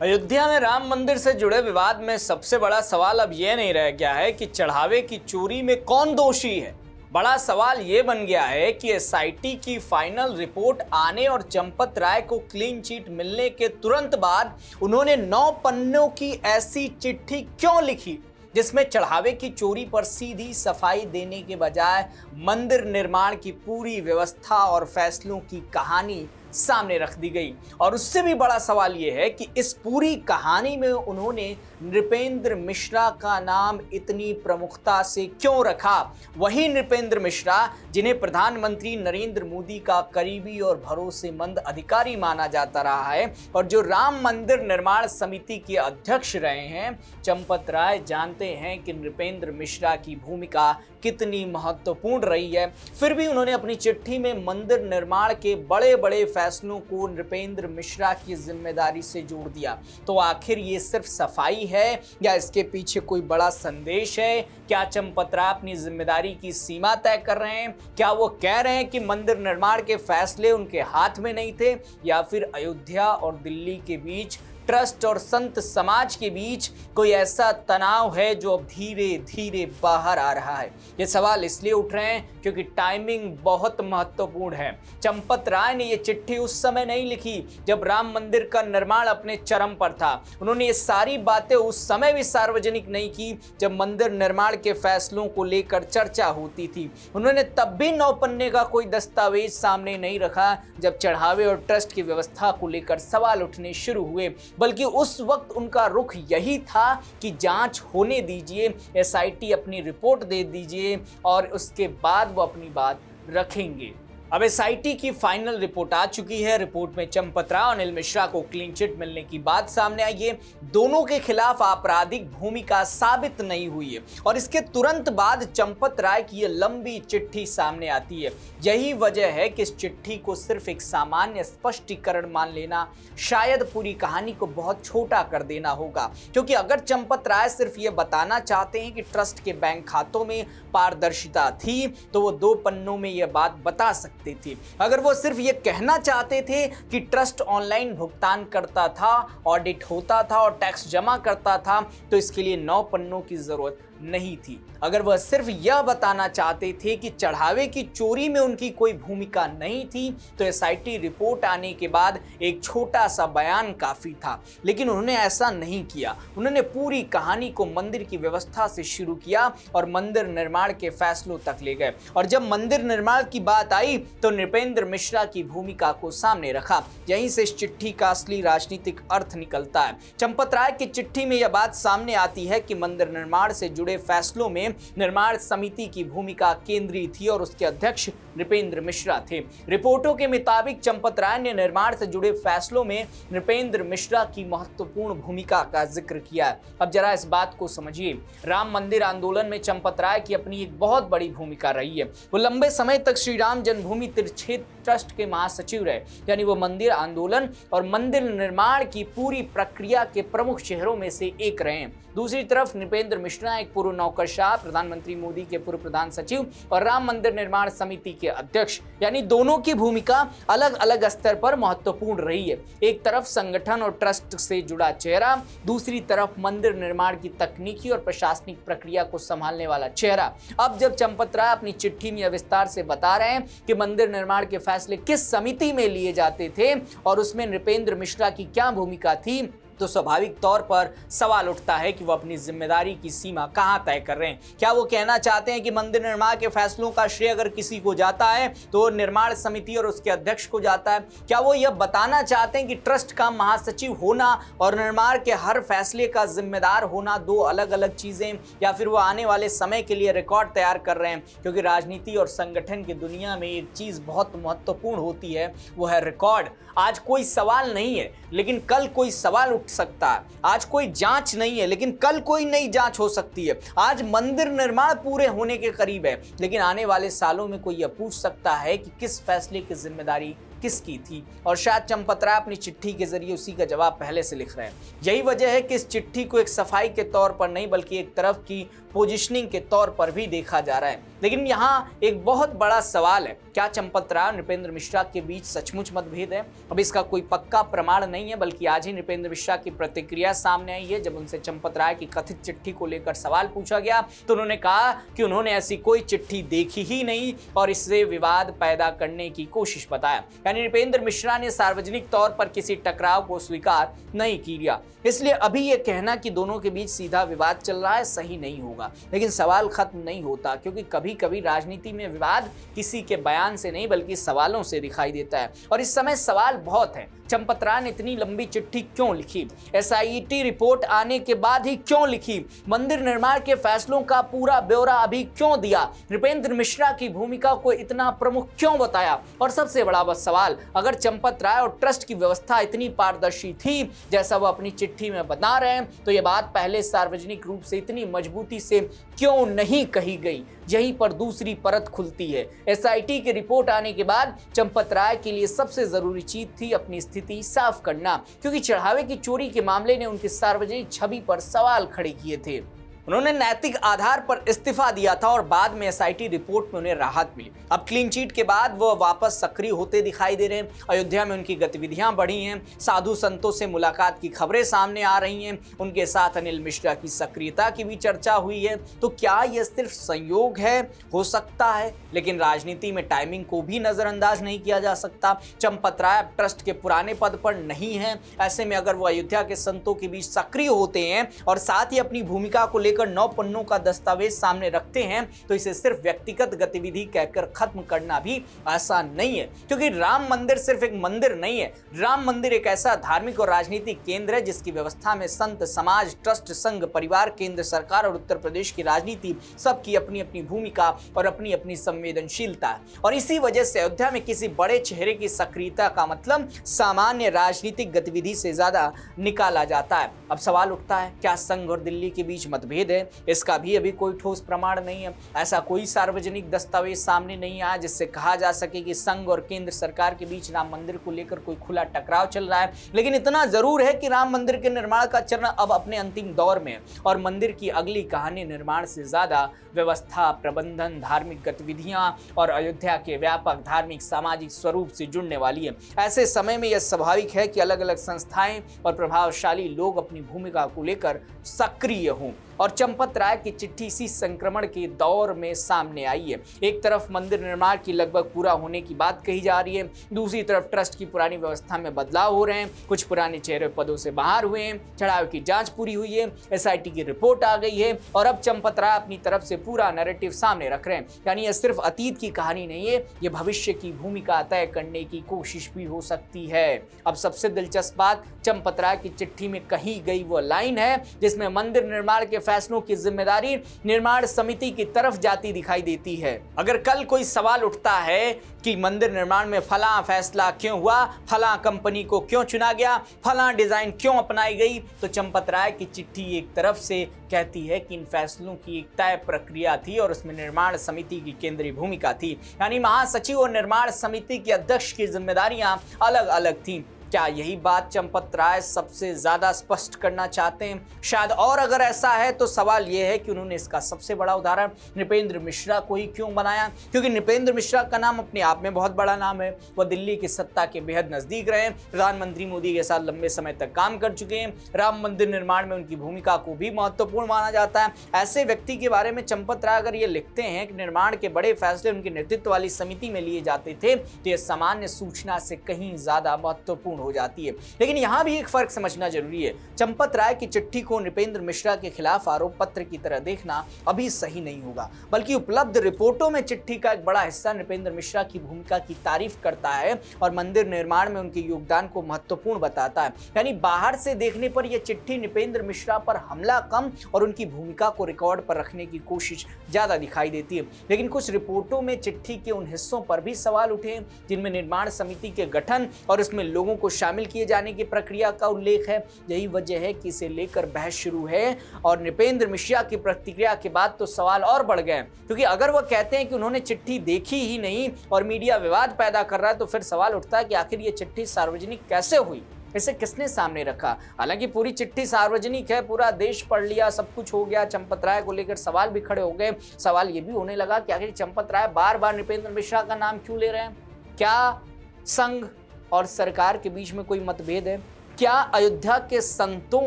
अयोध्या में राम मंदिर से जुड़े विवाद में सबसे बड़ा सवाल अब यह नहीं रह गया है कि चढ़ावे की चोरी में कौन दोषी है। बड़ा सवाल यह बन गया है कि एसआईटी की फाइनल रिपोर्ट आने और चंपत राय को क्लीन चिट मिलने के तुरंत बाद उन्होंने 9 पन्नों की ऐसी चिट्ठी क्यों लिखी जिसमें चढ़ावे की चोरी पर सीधी सफाई देने के बजाय मंदिर निर्माण की पूरी व्यवस्था और फैसलों की कहानी सामने रख दी गई। और उससे भी बड़ा सवाल यह है कि इस पूरी कहानी में उन्होंने नृपेंद्र मिश्रा का नाम इतनी प्रमुखता से क्यों रखा। वही नृपेंद्र मिश्रा जिन्हें प्रधानमंत्री नरेंद्र मोदी का करीबी और भरोसेमंद अधिकारी माना जाता रहा है और जो राम मंदिर निर्माण समिति के अध्यक्ष रहे हैं। चंपत राय जानते हैं कि नृपेंद्र मिश्रा की भूमिका कितनी महत्वपूर्ण रही है, फिर भी उन्होंने अपनी चिट्ठी में मंदिर निर्माण के बड़े बड़े फैसलों को नृपेंद्र मिश्रा की जिम्मेदारी से जोड़ दिया। तो आखिर ये सिर्फ सफाई है या इसके पीछे कोई बड़ा संदेश है? क्या चंपत राय अपनी जिम्मेदारी की सीमा तय कर रहे हैं? क्या वो कह रहे हैं कि मंदिर निर्माण के फैसले उनके हाथ में नहीं थे, या फिर अयोध्या और दिल्ली के बीच, ट्रस्ट और संत समाज के बीच कोई ऐसा तनाव है जो अब धीरे धीरे बाहर आ रहा है? ये सवाल इसलिए उठ रहे हैं क्योंकि टाइमिंग बहुत महत्वपूर्ण है। चंपत राय ने ये चिट्ठी उस समय नहीं लिखी जब राम मंदिर का निर्माण अपने चरम पर था। उन्होंने ये सारी बातें उस समय भी सार्वजनिक नहीं की जब मंदिर निर्माण के फैसलों को लेकर चर्चा होती थी। उन्होंने तब भी 9 पन्ने का कोई दस्तावेज सामने नहीं रखा जब चढ़ावे और ट्रस्ट की व्यवस्था को लेकर सवाल उठने शुरू हुए, बल्कि उस वक्त उनका रुख यही था कि जांच होने दीजिए, एसआईटी अपनी रिपोर्ट दे दीजिए और उसके बाद वो अपनी बात रखेंगे। अब एसआईटी की फाइनल रिपोर्ट आ चुकी है। रिपोर्ट में चंपत राय और अनिल मिश्रा को क्लीन चिट मिलने की बात सामने आई है। दोनों के खिलाफ आपराधिक भूमिका साबित नहीं हुई है और इसके तुरंत बाद चंपत राय की यह लंबी चिट्ठी सामने आती है। यही वजह है कि इस चिट्ठी को सिर्फ एक सामान्य स्पष्टीकरण मान लेना शायद पूरी कहानी को बहुत छोटा कर देना होगा, क्योंकि अगर चंपत राय सिर्फ ये बताना चाहते हैं कि ट्रस्ट के बैंक खातों में पारदर्शिता थी तो वो 2 पन्नों में यह बात बता सकते थी। अगर वो सिर्फ ये कहना चाहते थे कि ट्रस्ट ऑनलाइन भुगतान करता था, ऑडिट होता था और टैक्स जमा करता था, तो इसके लिए 9 पन्नों की जरूरत नहीं थी। अगर वह सिर्फ यह बताना चाहते थे कि चढ़ावे की चोरी में उनकी कोई भूमिका नहीं थी तो एसआईटी रिपोर्ट आने के बाद एक छोटा सा बयान काफी था, लेकिन उन्होंने ऐसा नहीं किया। उन्होंने पूरी कहानी को मंदिर की व्यवस्था से शुरू किया और मंदिर निर्माण के फैसलों तक ले गए। और जब मंदिर निर्माण की बात आई तो नृपेंद्र मिश्रा की भूमिका को सामने रखा। यहीं से इस चिट्ठी का असली राजनीतिक अर्थ निकलता है। चंपत राय की चिट्ठी में यह बात सामने आती है कि मंदिर निर्माण से जुड़े फैसलों में निर्माण समिति की भूमिका केंद्रीय थी और उसके अध्यक्ष नृपेंद्र मिश्रा थे। रिपोर्टों के मुताबिक चंपत राय ने निर्माण से जुड़े फैसलों में नृपेंद्र मिश्रा की महत्वपूर्ण भूमिका का जिक्र किया है। अब जरा इस बात को समझिए। राम मंदिर आंदोलन में चंपत राय की अपनी एक बहुत बड़ी भूमिका रही है। वो लंबे समय तक श्री राम जन्मभूमि तीर्थ ट्रस्ट के महासचिव रहे, यानी वो मंदिर आंदोलन और मंदिर निर्माण की पूरी प्रक्रिया के प्रमुख चेहरों में से एक रहे हैं। दूसरी तरफ नृपेंद्र मिश्रा एक पूर्व नौकरशाह, प्रधानमंत्री मोदी के पूर्व प्रधान सचिव और राम मंदिर निर्माण समिति के अध्यक्ष, यानी दोनों की भूमिका अलग अलग स्तर पर महत्वपूर्ण रही है। एक तरफ संगठन और ट्रस्ट से जुड़ा चेहरा, दूसरी तरफ मंदिर निर्माण की तकनीकी और प्रशासनिक प्रक्रिया को संभालने वाला चेहरा। अब जब चंपत राय अपनी चिट्ठी में विस्तार से बता रहे हैं कि मंदिर निर्माण के फैसले किस समिति में लिए जाते थे और उसमें नृपेंद्र मिश्रा की क्या भूमिका थी, तो स्वाभाविक तौर पर सवाल उठता है कि वो अपनी जिम्मेदारी की सीमा कहां तय कर रहे हैं। क्या वो कहना चाहते हैं कि मंदिर निर्माण के फैसलों का श्रेय अगर किसी को जाता है तो निर्माण समिति और उसके अध्यक्ष को जाता है? क्या वो यह बताना चाहते हैं कि ट्रस्ट का महासचिव होना और निर्माण के हर फैसले का जिम्मेदार होना 2 अलग अलग चीजें? या फिर वो आने वाले समय के लिए रिकॉर्ड तैयार कर रहे हैं? क्योंकि राजनीति और संगठन की दुनिया में एक चीज बहुत महत्वपूर्ण होती है, वो है रिकॉर्ड। आज कोई सवाल नहीं है लेकिन कल कोई सवाल उठ सकता है। आज कोई जांच नहीं है लेकिन कल कोई नई जांच हो सकती है। आज मंदिर निर्माण पूरे होने के करीब है लेकिन आने वाले सालों में कोई यह पूछ सकता है कि किस फैसले की जिम्मेदारी किसकी थी, और शायद चंपत राय अपनी चिट्ठी के जरिए उसी का जवाब पहले से लिख रहे हैं। यही वजह है कि इस चिट्ठी को एक सफाई के तौर पर नहीं बल्कि एक तरफ की पोजिशनिंग के तौर पर भी देखा जा रहा है। लेकिन यहाँ एक बहुत बड़ा सवाल है, क्या चंपत राय और नृपेंद्र मिश्रा के बीच सचमुच मतभेद है? अब इसका कोई पक्का प्रमाण नहीं है, बल्कि आज ही नृपेंद्र मिश्रा की प्रतिक्रिया सामने आई है। जब उनसे चंपत राय की कथित चिट्ठी को लेकर सवाल पूछा गया तो उन्होंने कहा कि उन्होंने ऐसी कोई चिट्ठी देखी ही नहीं और इससे विवाद पैदा करने की कोशिश बताया। यानी नृपेंद्र मिश्रा ने सार्वजनिक तौर पर किसी टकराव को स्वीकार नहीं किया। इसलिए अभी यह कहना कि दोनों के बीच सीधा विवाद चल रहा है सही नहीं होगा। लेकिन सवाल खत्म नहीं होता, क्योंकि कभी कभी राजनीति में विवाद किसी के बयान से नहीं बल्कि सवालों से दिखाई देता है, और इस समय सवाल बहुत है। चंपत राय ने इतनी लंबी चिट्ठी क्यों लिखी? एसआईटी रिपोर्ट आने के बाद ही क्यों लिखी? मंदिर निर्माण के फैसलों का पूरा ब्यौरा अभी क्यों दिया? नृपेंद्र मिश्रा की भूमिका को इतना प्रमुख क्यों बताया? और सबसे बड़ा सवाल, अगर चंपत राय और ट्रस्ट की व्यवस्था इतनी पारदर्शी थी जैसा वो अपनी चिट्ठी में बता रहे हैं, तो ये बात पहले सार्वजनिक रूप से इतनी मजबूती से क्यों नहीं कही गई? यहीं पर दूसरी परत खुलती है। एसआईटी की रिपोर्ट आने के बाद चंपत राय के लिए सबसे जरूरी चीज थी अपनी स्थिति साफ करना, क्योंकि चढ़ावे की चोरी के मामले ने उनकी सार्वजनिक छवि पर सवाल खड़े किए थे। उन्होंने नैतिक आधार पर इस्तीफा दिया था और बाद में एसआईटी रिपोर्ट में उन्हें राहत मिली। अब क्लीन चिट के बाद वो वापस सक्रिय होते दिखाई दे रहे हैं। अयोध्या में उनकी गतिविधियां बढ़ी हैं, साधु संतों से मुलाकात की खबरें सामने आ रही हैं, उनके साथ अनिल मिश्रा की सक्रियता की भी चर्चा हुई है। तो क्या यह सिर्फ संयोग है? हो सकता है, लेकिन राजनीति में टाइमिंग को भी नजरअंदाज नहीं किया जा सकता। चंपत राय ट्रस्ट के पुराने पद पर नहीं है, ऐसे में अगर वो अयोध्या के संतों के बीच सक्रिय होते हैं और साथ ही अपनी भूमिका को लेकर 9 पन्नों का दस्तावेज सामने रखते हैं, तो इसे सिर्फ व्यक्तिगत गतिविधि कहकर खत्म करना भी आसान नहीं है। क्योंकि राम मंदिर सिर्फ एक मंदिर नहीं है, राम मंदिर एक ऐसा धार्मिक और राजनीतिक केंद्र है जिसकी व्यवस्था में संत, समाज, ट्रस्ट, संघ, परिवार, केंद्र सरकार और उत्तर प्रदेश की राजनीति सबकी अपनी अपनी भूमिका और अपनी अपनी संवेदनशीलता है। और इसी वजह से अयोध्या में किसी बड़े चेहरे की सक्रियता का मतलब सामान्य राजनीतिक गतिविधि से ज्यादा निकाला जाता है। अब सवाल उठता है, क्या संघ और दिल्ली के बीच मतभेद है? इसका भी अभी कोई ठोस प्रमाण नहीं है। ऐसा कोई सार्वजनिक दस्तावेज सामने नहीं आया जिससे कहा जा सके कि संघ और केंद्र सरकार के बीच राम मंदिर को लेकर कोई खुला टकराव चल रहा है। लेकिन इतना जरूर है कि राम मंदिर के निर्माण का चरण अब अपने अंतिम दौर में है और मंदिर की अगली कहानी निर्माण से ज्यादा व्यवस्था, प्रबंधन, धार्मिक गतिविधियां और अयोध्या के व्यापक धार्मिक सामाजिक स्वरूप से जुड़ने वाली है। ऐसे समय में यह स्वाभाविक है कि अलग अलग संस्थाएं और प्रभावशाली लोग अपनी भूमिका को लेकर सक्रिय हों। और चंपत राय की चिट्ठी इसी संक्रमण के दौर में सामने आई है। एक तरफ मंदिर निर्माण की लगभग पूरा होने की बात कही जा रही है, दूसरी तरफ ट्रस्ट की पुरानी व्यवस्था में बदलाव हो रहे हैं, कुछ पुराने चेहरे पदों से बाहर हुए हैं, चढ़ाव की जांच पूरी हुई है, एसआईटी की रिपोर्ट आ गई है और अब चंपत राय अपनी तरफ से पूरा नैरेटिव सामने रख रहे हैं। यानी यह सिर्फ अतीत की कहानी नहीं है, ये भविष्य की भूमिका तय करने की कोशिश भी हो सकती है। अब सबसे दिलचस्प बात, चंपत राय की चिट्ठी में कही गई वो लाइन है जिसमें मंदिर निर्माण के फैसलों की जिम्मेदारी निर्माण समिति की तरफ जाती दिखाई देती है। अगर कल कोई सवाल उठता है कि मंदिर निर्माण में फलां फैसला क्यों हुआ, फलां कंपनी को क्यों चुना गया, फलां डिजाइन क्यों अपनाई गई, तो चंपत राय की चिट्ठी एक तरफ से कहती है कि इन फैसलों की एक तय प्रक्रिया थी और उसमें निर्माण समिति की केंद्रीय भूमिका थी। यानी महासचिव और निर्माण समिति के अध्यक्ष की जिम्मेदारियां अलग अलग थीं। क्या यही बात चंपत राय सबसे ज्यादा स्पष्ट करना चाहते हैं? शायद। और अगर ऐसा है तो सवाल यह है कि उन्होंने इसका सबसे बड़ा उदाहरण नृपेंद्र मिश्रा को ही क्यों बनाया? क्योंकि नृपेंद्र मिश्रा का नाम अपने आप में बहुत बड़ा नाम है। वह दिल्ली की सत्ता के बेहद नजदीक रहे, प्रधानमंत्री मोदी के साथ लंबे समय तक काम कर चुके हैं, राम मंदिर निर्माण में उनकी भूमिका को भी महत्वपूर्ण माना जाता है। ऐसे व्यक्ति के बारे में चंपत राय अगर ये लिखते हैं कि निर्माण के बड़े फैसले उनके नेतृत्व वाली समिति में लिए जाते थे, तो यह सामान्य सूचना से कहीं ज्यादा महत्वपूर्ण हो जाती है। लेकिन यहां भी एक फर्क समझना जरूरी है। चंपत राय की चिट्ठी को नृपेंद्र मिश्रा के खिलाफ आरोप पत्र की तरह देखना अभी सही नहीं होगा, बल्कि उपलब्ध रिपोर्टों में चिट्ठी का एक बड़ा हिस्सा नृपेंद्र मिश्रा की भूमिका की तारीफ करता है और मंदिर निर्माण में उनके योगदान को महत्वपूर्ण बताता है। यानी बाहर से देखने पर यह चिट्ठी नृपेंद्र मिश्रा पर हमला कम और उनकी भूमिका को रिकॉर्ड पर रखने की कोशिश ज्यादा दिखाई देती है। लेकिन कुछ रिपोर्टों में चिट्ठी के उन हिस्सों पर भी सवाल उठे जिनमें निर्माण समिति के गठन और उसमें लोगों को को शामिल किए जाने की प्रक्रिया का उल्लेख है। यही वजह है कि इसे लेकर बहस शुरू है और नृपेंद्र मिश्रा की प्रतिक्रिया के बाद तो सवाल और बढ़ गए, क्योंकि अगर वह कहते हैं कि उन्होंने चिट्ठी देखी ही नहीं और मीडिया विवाद पैदा कर रहा है, तो फिर सवाल उठता है कि आखिर ये चिट्ठी सार्वजनिक कैसे हुई, इसे किसने सामने रखा। हालांकि पूरी चिट्ठी सार्वजनिक है, पूरा देश पढ़ लिया, सब कुछ हो गया। चंपत राय को लेकर सवाल भी खड़े हो गए। सवाल ये भी होने लगा कि आखिर चंपत राय बार बार नृपेंद्र मिश्रा का नाम क्यों ले रहे हैं। क्या संघ और सरकार के बीच में कोई मतभेद है? क्या अयोध्या के संतों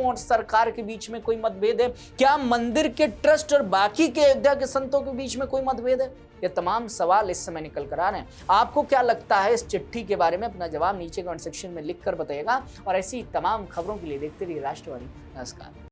और सरकार के बीच में कोई मतभेद है? क्या मंदिर के ट्रस्ट और बाकी के अयोध्या के संतों के बीच में कोई मतभेद है? ये तमाम सवाल इस समय निकल कर आ रहे हैं। आपको क्या लगता है इस चिट्ठी के बारे में? अपना जवाब नीचे कमेंट सेक्शन में लिख कर बताइएगा और ऐसी तमाम खबरों के लिए देखते रहिए राष्ट्रवाणी। नमस्कार।